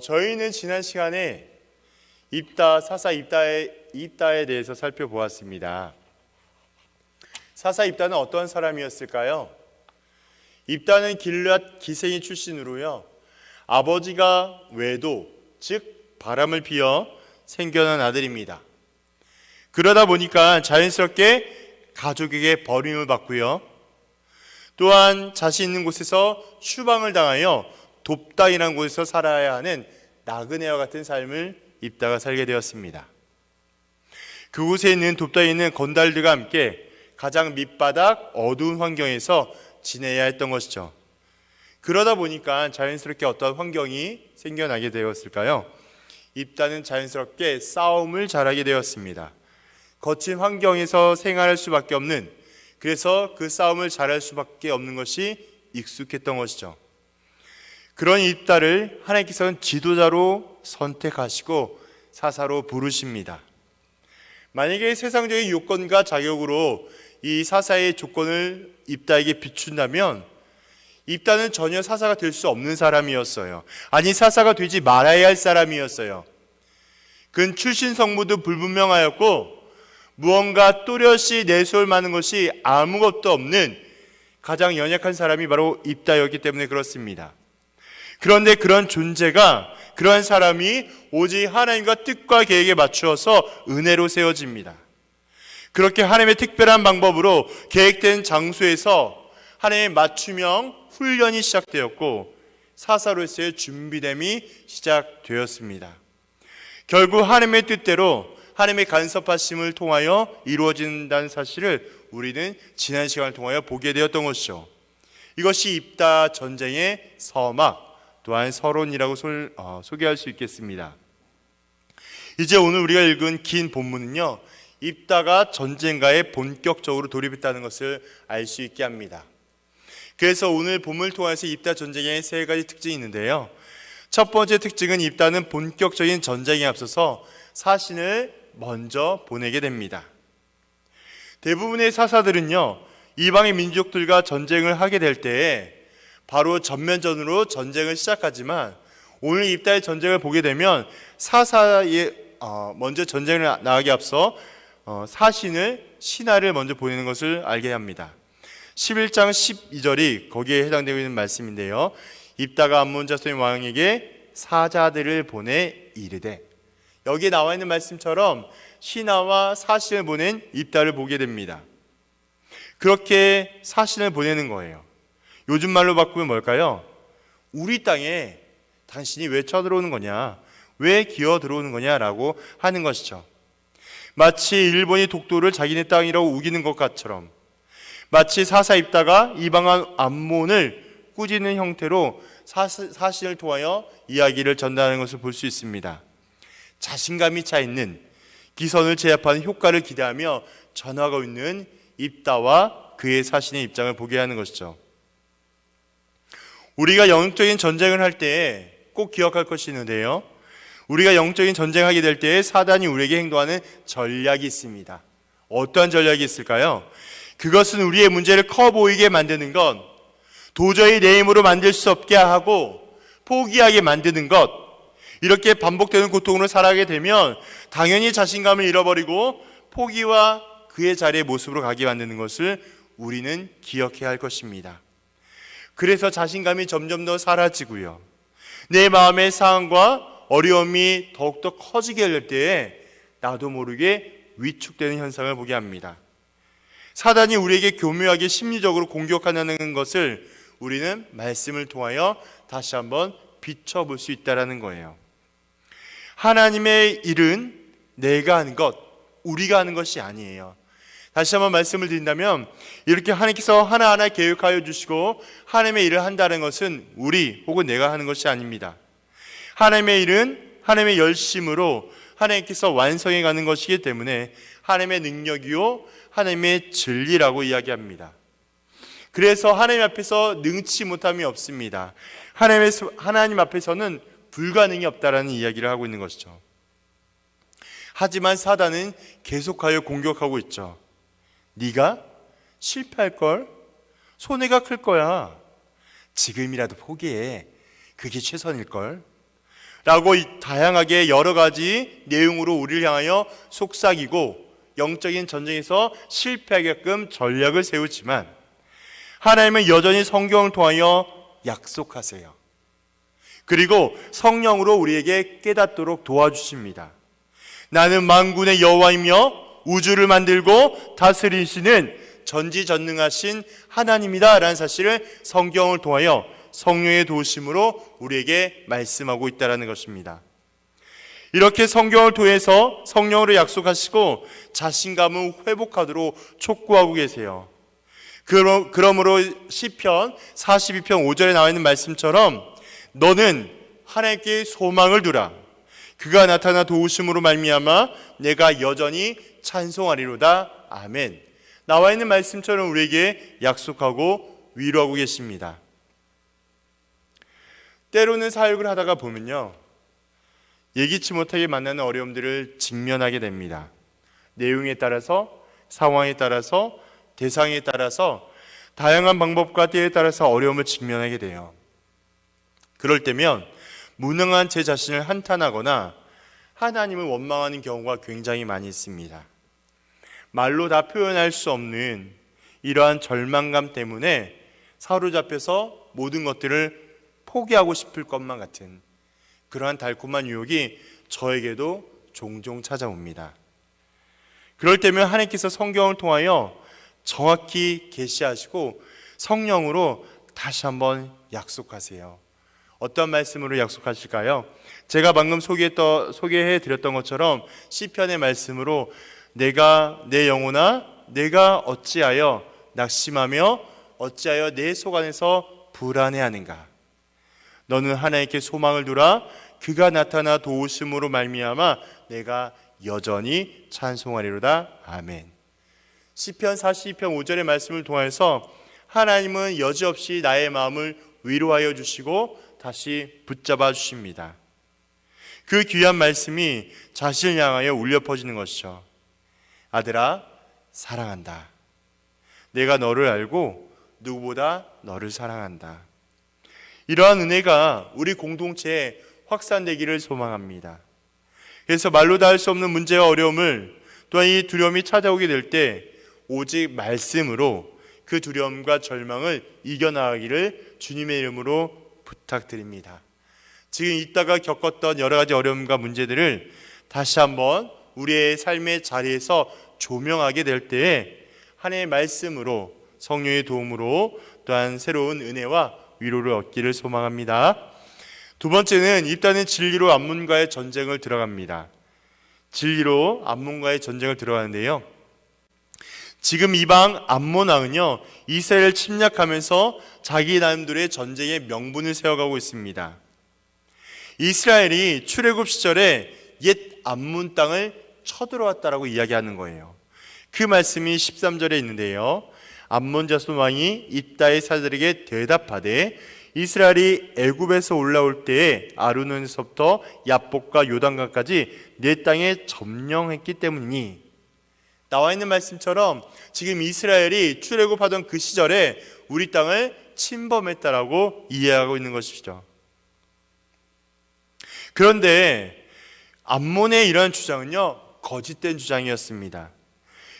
저희는 지난 시간에 사사 입다에 대해서 살펴보았습니다. 사사 입다는 어떤 사람이었을까요? 입다는 길앗 기생이 출신으로요, 아버지가 외도, 즉 바람을 피워 생겨난 아들입니다. 그러다 보니까 자연스럽게 가족에게 버림을 받고요, 또한 자신 있는 곳에서 추방을 당하여 돕다이라는 곳에서 살아야 하는 나그네와 같은 삶을 입다가 살게 되었습니다. 그곳에 있는 돕다이는 건달들과 함께 가장 밑바닥 어두운 환경에서 지내야 했던 것이죠. 그러다 보니까 자연스럽게 어떤 환경이 생겨나게 되었을까요? 입다는 자연스럽게 싸움을 잘하게 되었습니다. 거친 환경에서 생활할 수밖에 없는, 그래서 그 싸움을 잘할 수밖에 없는 것이 익숙했던 것이죠. 그런 입다를 하나님께서는 지도자로 선택하시고 사사로 부르십니다. 만약에 세상적인 요건과 자격으로 이 사사의 조건을 입다에게 비춘다면 입다는 전혀 사사가 될 수 없는 사람이었어요. 아니, 사사가 되지 말아야 할 사람이었어요. 그는 출신 성무도 불분명하였고 무언가 또렷이 내세울 만한 것이 아무것도 없는 가장 연약한 사람이 바로 입다였기 때문에 그렇습니다. 그런데 그런 존재가, 그러한 사람이 오직 하나님과 뜻과 계획에 맞추어서 은혜로 세워집니다. 그렇게 하나님의 특별한 방법으로 계획된 장소에서 하나님의 맞춤형 훈련이 시작되었고 사사로서의 준비됨이 시작되었습니다. 결국 하나님의 뜻대로 하나님의 간섭하심을 통하여 이루어진다는 사실을 우리는 지난 시간을 통하여 보게 되었던 것이죠. 이것이 입다 전쟁의 서막, 또한 서론이라고 소개할 수 있겠습니다. 이제 오늘 우리가 읽은 긴 본문은요, 입다가 전쟁가에 본격적으로 돌입했다는 것을 알 수 있게 합니다. 그래서 오늘 본문을 통해서 입다 전쟁의 세 가지 특징이 있는데요, 첫 번째 특징은 입다는 본격적인 전쟁에 앞서서 사신을 먼저 보내게 됩니다. 대부분의 사사들은요, 이방의 민족들과 전쟁을 하게 될 때에 바로 전면전으로 전쟁을 시작하지만 오늘 입다의 전쟁을 보게 되면 사사의 먼저 전쟁을 나가기 앞서 신하를 먼저 보내는 것을 알게 합니다. 11장 12절이 거기에 해당되고 있는 말씀인데요, 입다가 암몬 자손의 왕에게 사자들을 보내 이르되, 여기에 나와 있는 말씀처럼 신하와 사신을 보낸 입다를 보게 됩니다. 그렇게 사신을 보내는 거예요. 요즘 말로 바꾸면 뭘까요? 우리 땅에 당신이 왜 쳐들어오는 거냐, 왜 기어 들어오는 거냐라고 하는 것이죠. 마치 일본이 독도를 자기네 땅이라고 우기는 것처럼, 마치 사사 입다가 이방한 암몬을 꾸짖는 형태로 사신을 통하여 이야기를 전달하는 것을 볼 수 있습니다. 자신감이 차 있는, 기선을 제압하는 효과를 기대하며 전하고 있는 입다와 그의 사신의 입장을 보게 하는 것이죠. 우리가 영적인 전쟁을 할 때 꼭 기억할 것이 있는데요, 우리가 영적인 전쟁을 하게 될 때 사단이 우리에게 행동하는 전략이 있습니다. 어떠한 전략이 있을까요? 그것은 우리의 문제를 커 보이게 만드는 것, 도저히 내 힘으로 만들 수 없게 하고 포기하게 만드는 것, 이렇게 반복되는 고통으로 살아가게 되면 당연히 자신감을 잃어버리고 포기와 그의 자리의 모습으로 가게 만드는 것을 우리는 기억해야 할 것입니다. 그래서 자신감이 점점 더 사라지고요, 내 마음의 상황과 어려움이 더욱더 커지게 될 때에 나도 모르게 위축되는 현상을 보게 합니다. 사단이 우리에게 교묘하게 심리적으로 공격하는 것을 우리는 말씀을 통하여 다시 한번 비춰볼 수 있다는 거예요. 하나님의 일은 내가 하는 것, 우리가 하는 것이 아니에요. 다시 한번 말씀을 드린다면, 이렇게 하나님께서 하나하나 계획하여 주시고 하나님의 일을 한다는 것은 우리 혹은 내가 하는 것이 아닙니다. 하나님의 일은 하나님의 열심으로 하나님께서 완성해 가는 것이기 때문에 하나님의 능력이요 하나님의 진리라고 이야기합니다. 그래서 하나님 앞에서 능치 못함이 없습니다. 하나님 앞에서는 불가능이 없다라는 이야기를 하고 있는 것이죠. 하지만 사단은 계속하여 공격하고 있죠. 네가 실패할걸? 손해가 클 거야. 지금이라도 포기해. 그게 최선일걸? 라고 다양하게 여러 가지 내용으로 우리를 향하여 속삭이고 영적인 전쟁에서 실패하게끔 전략을 세우지만 하나님은 여전히 성경을 통하여 약속하세요. 그리고 성령으로 우리에게 깨닫도록 도와주십니다. 나는 만군의 여호와이며 우주를 만들고 다스리시는 전지전능하신 하나님이다 라는 사실을 성경을 통하여 성령의 도우심으로 우리에게 말씀하고 있다는 것입니다. 이렇게 성경을 통해서 성령으로 약속하시고 자신감을 회복하도록 촉구하고 계세요. 그러므로 시편 42편 5절에 나와 있는 말씀처럼 너는 하나님께 소망을 두라. 그가 나타나 도우심으로 말미암아 내가 여전히 찬송하리로다. 아멘. 나와 있는 말씀처럼 우리에게 약속하고 위로하고 계십니다. 때로는 사역을 하다가 보면요, 예기치 못하게 만나는 어려움들을 직면하게 됩니다. 내용에 따라서, 상황에 따라서, 대상에 따라서 다양한 방법과 때에 따라서 어려움을 직면하게 돼요. 그럴 때면 무능한 제 자신을 한탄하거나 하나님을 원망하는 경우가 굉장히 많이 있습니다. 말로 다 표현할 수 없는 이러한 절망감 때문에 사로잡혀서 모든 것들을 포기하고 싶을 것만 같은 그러한 달콤한 유혹이 저에게도 종종 찾아옵니다. 그럴 때면 하나님께서 성경을 통하여 정확히 계시하시고 성령으로 다시 한번 약속하세요. 어떤 말씀으로 약속하실까요? 제가 방금 소개해 드렸던 것처럼 시편의 말씀으로 내가 내 영혼아 내가 어찌하여 낙심하며 어찌하여 내 속 안에서 불안해하는가. 너는 하나님께 소망을 두라. 그가 나타나 도우심으로 말미암아 내가 여전히 찬송하리로다. 아멘. 시편 42편 5절의 말씀을 통해서 하나님은 여지없이 나의 마음을 위로하여 주시고 다시 붙잡아 주십니다. 그 귀한 말씀이 자신을 향하여 울려 퍼지는 것이죠. 아들아, 사랑한다. 내가 너를 알고 누구보다 너를 사랑한다. 이러한 은혜가 우리 공동체에 확산되기를 소망합니다. 그래서 말로 다 할 수 없는 문제와 어려움을 또한 이 두려움이 찾아오게 될 때 오직 말씀으로 그 두려움과 절망을 이겨나가기를 주님의 이름으로 부탁드립니다. 지금 이따가 겪었던 여러 가지 어려움과 문제들을 다시 한번 우리의 삶의 자리에서 조명하게 될 때에 하나님의 말씀으로 성령의 도움으로 또한 새로운 은혜와 위로를 얻기를 소망합니다. 두 번째는 입다는 진리로 암몬과의 전쟁을 들어갑니다. 진리로 암몬과의 전쟁을 들어가는데요, 지금 이방 암몬 왕은요 이스라엘을 침략하면서 자기 나름대로의 전쟁의 명분을 세워가고 있습니다. 이스라엘이 출애굽 시절에 옛 암몬 땅을 쳐들어왔다라고 이야기하는 거예요. 그 말씀이 13절에 있는데요, 암몬 자손 왕이 입다의 사들에게 대답하되 이스라엘이 애굽에서 올라올 때에 아르논에서부터 야복과 요단강까지 내 땅에 점령했기 때문이니. 나와 있는 말씀처럼 지금 이스라엘이 출애굽하던 그 시절에 우리 땅을 침범했다라고 이해하고 있는 것이죠. 그런데 암몬의 이러한 주장은요 거짓된 주장이었습니다.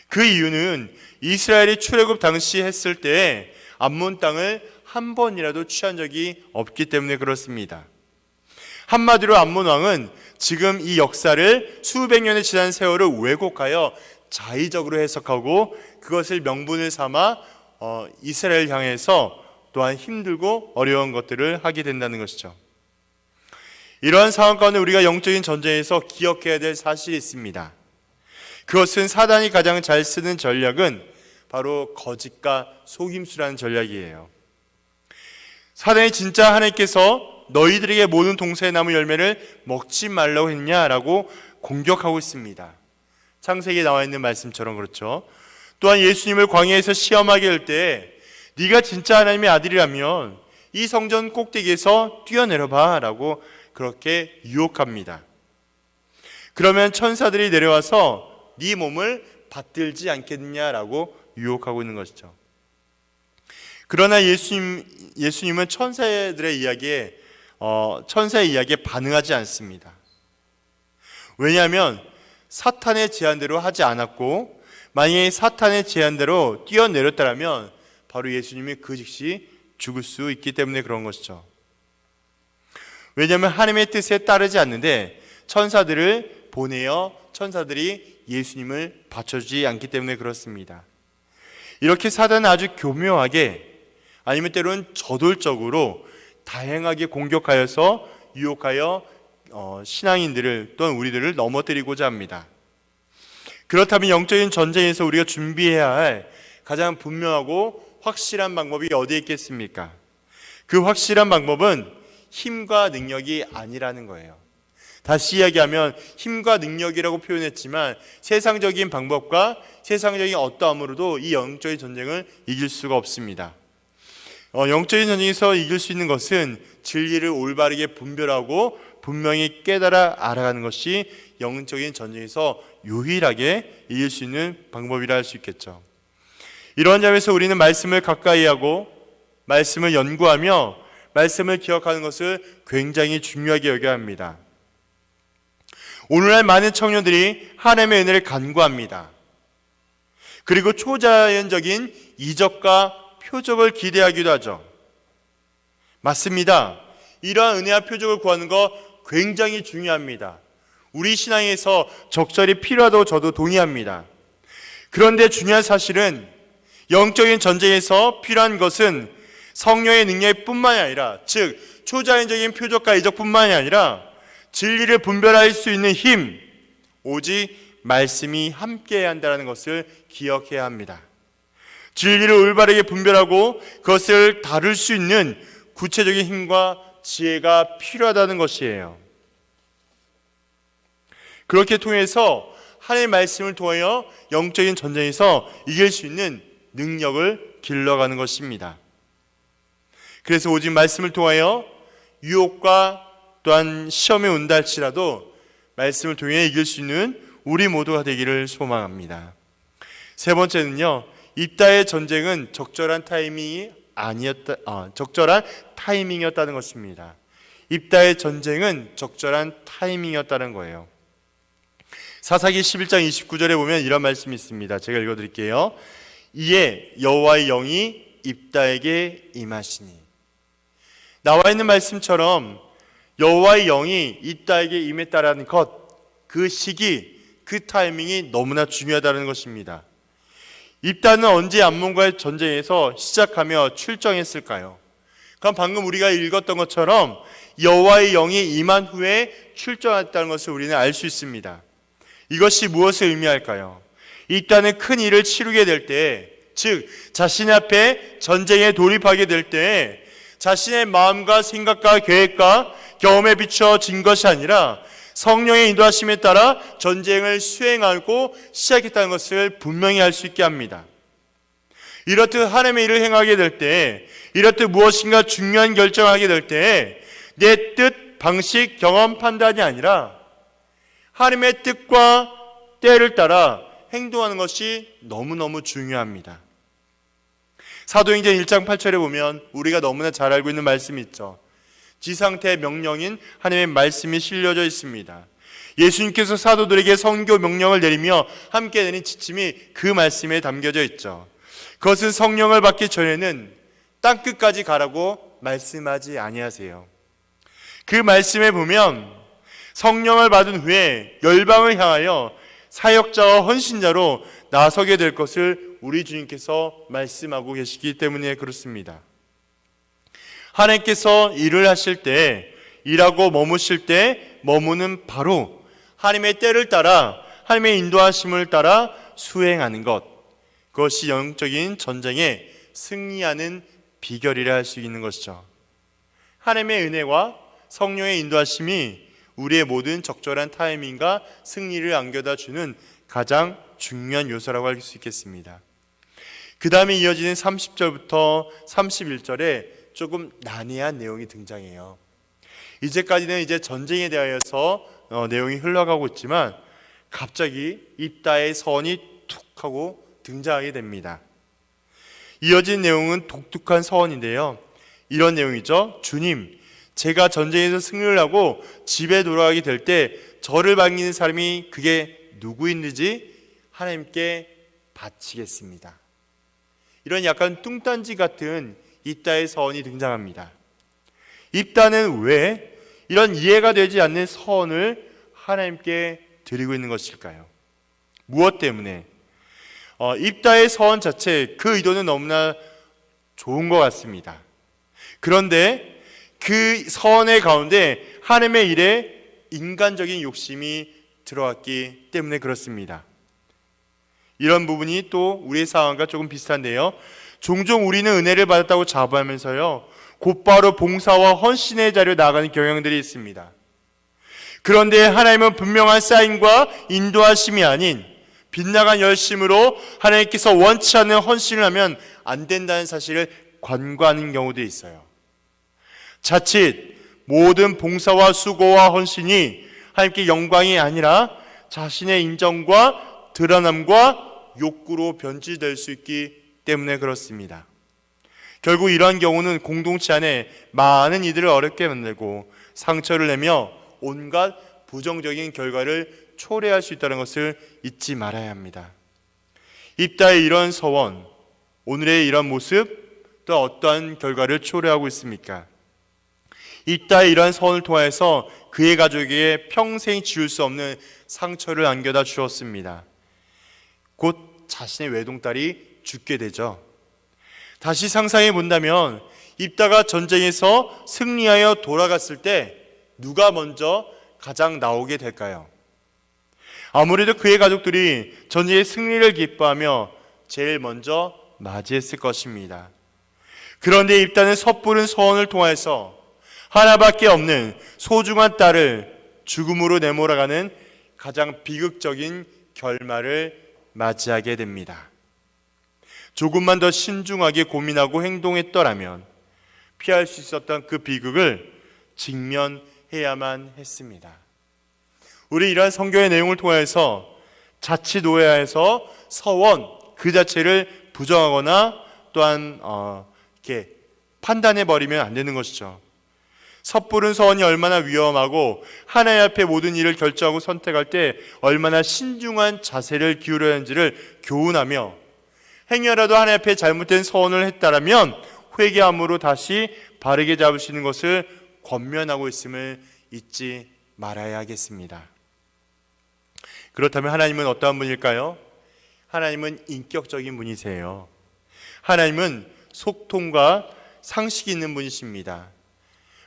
그 이유는 이스라엘이 출애굽 당시 했을 때 암몬 땅을 한 번이라도 취한 적이 없기 때문에 그렇습니다. 한마디로 암몬 왕은 지금 이 역사를 수백 년의 지난 세월을 왜곡하여 자의적으로 해석하고 그것을 명분을 삼아 이스라엘 향해서 또한 힘들고 어려운 것들을 하게 된다는 것이죠. 이러한 상황 가운데 우리가 영적인 전쟁에서 기억해야 될 사실이 있습니다. 그것은 사단이 가장 잘 쓰는 전략은 바로 거짓과 속임수라는 전략이에요. 사단이 진짜 하나님께서 너희들에게 모든 동산의 나무 열매를 먹지 말라고 했냐라고 공격하고 있습니다. 창세기에 나와 있는 말씀처럼 그렇죠. 또한 예수님을 광야에서 시험하게 할 때 네가 진짜 하나님의 아들이라면 이 성전 꼭대기에서 뛰어내려봐 라고 그렇게 유혹합니다. 그러면 천사들이 내려와서 네 몸을 받들지 않겠느냐라고 유혹하고 있는 것이죠. 그러나 예수님은 천사들의 이야기에 천사의 이야기에 반응하지 않습니다. 왜냐하면 사탄의 제안대로 하지 않았고, 만약에 사탄의 제안대로 뛰어내렸다면 바로 예수님이 그 즉시 죽을 수 있기 때문에 그런 것이죠. 왜냐하면 하나님의 뜻에 따르지 않는데 천사들을 보내어 천사들이 예수님을 받쳐주지 않기 때문에 그렇습니다. 이렇게 사단은 아주 교묘하게, 아니면 때로는 저돌적으로 다양하게 공격하여서 유혹하여 신앙인들을 또는 우리들을 넘어뜨리고자 합니다. 그렇다면 영적인 전쟁에서 우리가 준비해야 할 가장 분명하고 확실한 방법이 어디에 있겠습니까? 그 확실한 방법은 힘과 능력이 아니라는 거예요. 다시 이야기하면 힘과 능력이라고 표현했지만 세상적인 방법과 세상적인 어떠함으로도 이 영적인 전쟁을 이길 수가 없습니다. 영적인 전쟁에서 이길 수 있는 것은 진리를 올바르게 분별하고 분명히 깨달아 알아가는 것이 영적인 전쟁에서 유일하게 이길 수 있는 방법이라 할 수 있겠죠. 이러한 점에서 우리는 말씀을 가까이 하고 말씀을 연구하며 말씀을 기억하는 것을 굉장히 중요하게 여겨야 합니다. 오늘날 많은 청년들이 하나님의 은혜를 간구합니다. 그리고 초자연적인 이적과 표적을 기대하기도 하죠. 맞습니다. 이러한 은혜와 표적을 구하는 거 굉장히 중요합니다. 우리 신앙에서 적절히 필요하다고 저도 동의합니다. 그런데 중요한 사실은 영적인 전쟁에서 필요한 것은 성령의 능력뿐만이 아니라, 즉 초자연적인 표적과 이적뿐만이 아니라 진리를 분별할 수 있는 힘, 오직 말씀이 함께해야 한다는 것을 기억해야 합니다. 진리를 올바르게 분별하고 그것을 다룰 수 있는 구체적인 힘과 지혜가 필요하다는 것이에요. 그렇게 통해서 하나님의 말씀을 통하여 영적인 전쟁에서 이길 수 있는 능력을 길러가는 것입니다. 그래서 오직 말씀을 통하여 유혹과 또한 시험에 온다 할지라도 말씀을 통해 이길 수 있는 우리 모두가 되기를 소망합니다. 세 번째는요, 입다의 전쟁은 적절한 타이밍이었다는 것입니다. 입다의 전쟁은 적절한 타이밍이었다는 거예요. 사사기 11장 29절에 보면 이런 말씀이 있습니다. 제가 읽어드릴게요. 이에 여호와의 영이 입다에게 임하시니. 나와 있는 말씀처럼 여호와의 영이 입다에게 임했다라는 것, 그 시기, 그 타이밍이 너무나 중요하다는 것입니다. 입다는 언제 암몬과의 전쟁에서 시작하며 출정했을까요? 그럼 방금 우리가 읽었던 것처럼 여호와의 영이 임한 후에 출정했다는 것을 우리는 알 수 있습니다. 이것이 무엇을 의미할까요? 입다는 큰 일을 치르게 될 때, 즉 자신 앞에 전쟁에 돌입하게 될 때 자신의 마음과 생각과 계획과 경험에 비춰진 것이 아니라 성령의 인도하심에 따라 전쟁을 수행하고 시작했다는 것을 분명히 알 수 있게 합니다. 이렇듯 하나님의 일을 행하게 될 때, 이렇듯 무엇인가 중요한 결정을 하게 될 때 내 뜻, 방식, 경험, 판단이 아니라 하나님의 뜻과 때를 따라 행동하는 것이 너무너무 중요합니다. 사도행전 1장 8절에 보면 우리가 너무나 잘 알고 있는 말씀이 있죠. 지상태 명령인 하나님의 말씀이 실려져 있습니다. 예수님께서 사도들에게 선교 명령을 내리며 함께 내린 지침이 그 말씀에 담겨져 있죠. 그것은 성령을 받기 전에는 땅끝까지 가라고 말씀하지 아니하세요. 그 말씀에 보면 성령을 받은 후에 열방을 향하여 사역자와 헌신자로 나서게 될 것을 우리 주님께서 말씀하고 계시기 때문에 그렇습니다. 하나님께서 일을 하실 때, 일하고 머무실 때 머무는 바로 하나님의 때를 따라, 하나님의 인도하심을 따라 수행하는 것, 그것이 영적인 전쟁에 승리하는 비결이라 할 수 있는 것이죠. 하나님의 은혜와 성령의 인도하심이 우리의 모든 적절한 타이밍과 승리를 안겨다 주는 가장 중요한 요소라고 할 수 있겠습니다. 그 다음에 이어지는 30절부터 31절에 조금 난해한 내용이 등장해요. 이제까지는 이제 전쟁에 대하여서 내용이 흘러가고 있지만 갑자기 입다의 서원이 툭 하고 등장하게 됩니다. 이어진 내용은 독특한 서원인데요. 이런 내용이죠. 주님, 제가 전쟁에서 승리를 하고 집에 돌아가게 될 때 저를 반기는 사람이 그게 누구인지 하나님께 바치겠습니다. 이런 약간 뚱딴지 같은 입다의 서원이 등장합니다. 입다는 왜 이런 이해가 되지 않는 서원을 하나님께 드리고 있는 것일까요? 무엇 때문에? 입다의 서원 자체 그 의도는 너무나 좋은 것 같습니다. 그런데 그 서원의 가운데 하나님의 일에 인간적인 욕심이 들어왔기 때문에 그렇습니다. 이런 부분이 또 우리의 상황과 조금 비슷한데요. 종종 우리는 은혜를 받았다고 자부하면서요, 곧바로 봉사와 헌신의 자리로 나아가는 경향들이 있습니다. 그런데 하나님은 분명한 사인과 인도하심이 아닌 빗나간 열심으로 하나님께서 원치 않는 헌신을 하면 안 된다는 사실을 관과하는 경우도 있어요. 자칫 모든 봉사와 수고와 헌신이 하나님께 영광이 아니라 자신의 인정과 드러남과 욕구로 변질될 수 있기 때문에 그렇습니다. 결국 이러한 경우는 공동체 안에 많은 이들을 어렵게 만들고 상처를 내며 온갖 부정적인 결과를 초래할 수 있다는 것을 잊지 말아야 합니다. 입다의 이런 서원, 오늘의 이런 모습, 또 어떠한 결과를 초래하고 있습니까? 입다의 이러한 서원을 통해서 그의 가족에게 평생 지울 수 없는 상처를 안겨다 주었습니다. 곧 자신의 외동딸이 죽게 되죠. 다시 상상해 본다면 입다가 전쟁에서 승리하여 돌아갔을 때 누가 먼저 가장 나오게 될까요? 아무래도 그의 가족들이 전쟁의 승리를 기뻐하며 제일 먼저 맞이했을 것입니다. 그런데 입다는 섣부른 서원을 통해서 하나밖에 없는 소중한 딸을 죽음으로 내몰아가는 가장 비극적인 결말을 맞이하게 됩니다. 조금만 더 신중하게 고민하고 행동했더라면 피할 수 있었던 그 비극을 직면해야만 했습니다. 우리 이러한 성경의 내용을 통해서 자칫 오해해서 서원 그 자체를 부정하거나 또한 이렇게 판단해버리면 안 되는 것이죠. 섣부른 서원이 얼마나 위험하고 하나님 앞에 모든 일을 결정하고 선택할 때 얼마나 신중한 자세를 기울여야 하는지를 교훈하며 행여라도 하나님 앞에 잘못된 서원을 했다라면 회개함으로 다시 바르게 잡을 수 있는 것을 권면하고 있음을 잊지 말아야 하겠습니다. 그렇다면 하나님은 어떠한 분일까요? 하나님은 인격적인 분이세요. 하나님은 속통과 상식이 있는 분이십니다.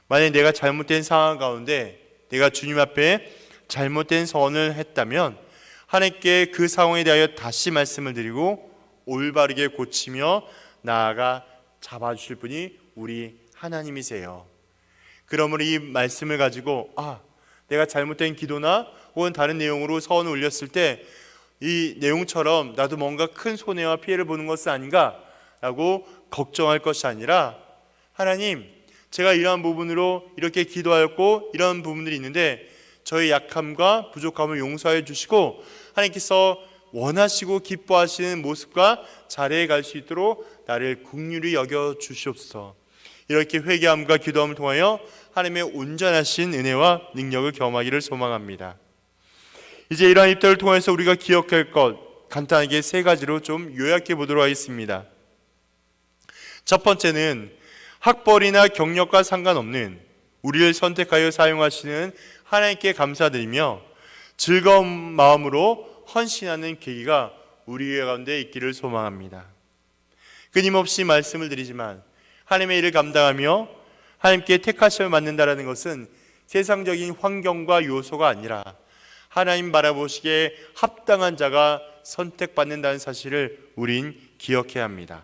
만약에 내가 잘못된 상황 가운데 내가 주님 앞에 잘못된 서원을 했다면 하나님께 그 상황에 대하여 다시 말씀을 드리고 올바르게 고치며 나아가 잡아주실 분이 우리 하나님이세요. 그러므로 이 말씀을 가지고 내가 잘못된 기도나 혹은 다른 내용으로 서원을 올렸을 때 이 내용처럼 나도 뭔가 큰 손해와 피해를 보는 것은 아닌가 라고 걱정할 것이 아니라 하나님, 제가 이러한 부분으로 이렇게 기도하였고 이런 부분들이 있는데 저의 약함과 부족함을 용서해 주시고 하나님께서 원하시고 기뻐하시는 모습과 자리에 갈 수 있도록 나를 긍휼히 여겨 주시옵소서. 이렇게 회개함과 기도함을 통하여 하나님의 온전하신 은혜와 능력을 경험하기를 소망합니다. 이제 이러한 입다를 통해서 우리가 기억할 것 간단하게 세 가지로 좀 요약해 보도록 하겠습니다. 첫 번째는 학벌이나 경력과 상관없는 우리를 선택하여 사용하시는 하나님께 감사드리며 즐거운 마음으로 헌신하는 계기가 우리 가운데 있기를 소망합니다. 끊임없이 말씀을 드리지만 하나님의 일을 감당하며 하나님께 택하심을 받는다는 것은 세상적인 환경과 요소가 아니라 하나님 바라보시기에 합당한 자가 선택받는다는 사실을 우린 기억해야 합니다.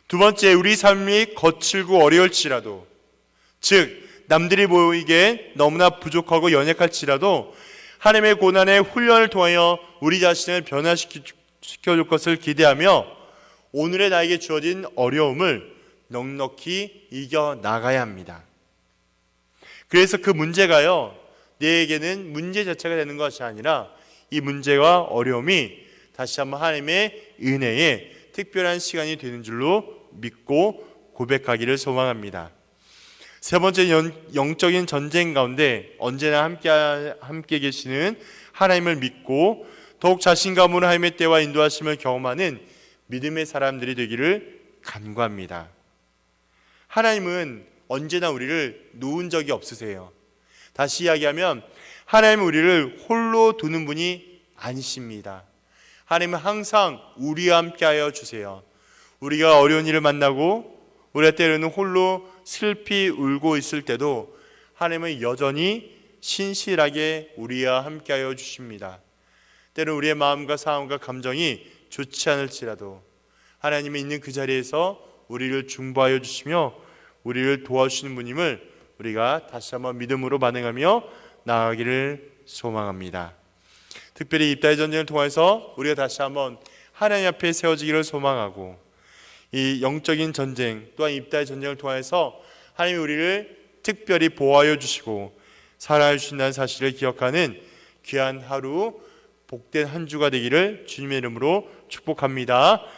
두 번째, 우리 삶이 거칠고 어려울지라도, 즉 남들이 보이기에 너무나 부족하고 연약할지라도 하나님의 고난의 훈련을 통하여 우리 자신을 변화시켜줄 것을 기대하며 오늘의 나에게 주어진 어려움을 넉넉히 이겨나가야 합니다. 그래서 그 문제가요, 내에게는 문제 자체가 되는 것이 아니라 이 문제와 어려움이 다시 한번 하나님의 은혜의 특별한 시간이 되는 줄로 믿고 고백하기를 소망합니다. 세 번째, 영적인 전쟁 가운데 언제나 함께 계시는 하나님을 믿고 더욱 자신감으로 하나님의 때와 인도하심을 경험하는 믿음의 사람들이 되기를 간구합니다. 하나님은 언제나 우리를 놓은 적이 없으세요. 다시 이야기하면 하나님은 우리를 홀로 두는 분이 아니십니다. 하나님은 항상 우리와 함께하여 주세요. 우리가 어려운 일을 만나고 우리가 때로는 홀로 슬피 울고 있을 때도 하나님은 여전히 신실하게 우리와 함께하여 주십니다. 때로는 우리의 마음과 상황과 감정이 좋지 않을지라도 하나님이 있는 그 자리에서 우리를 중보하여 주시며 우리를 도와주시는 분임을 우리가 다시 한번 믿음으로 반응하며 나아가기를 소망합니다. 특별히 입다의 전쟁을 통해서 우리가 다시 한번 하나님 앞에 세워지기를 소망하고, 이 영적인 전쟁 또한 입다의 전쟁을 통해서 하나님이 우리를 특별히 보호하여 주시고 사랑해 주신다는 사실을 기억하는 귀한 하루, 복된 한 주가 되기를 주님의 이름으로 축복합니다.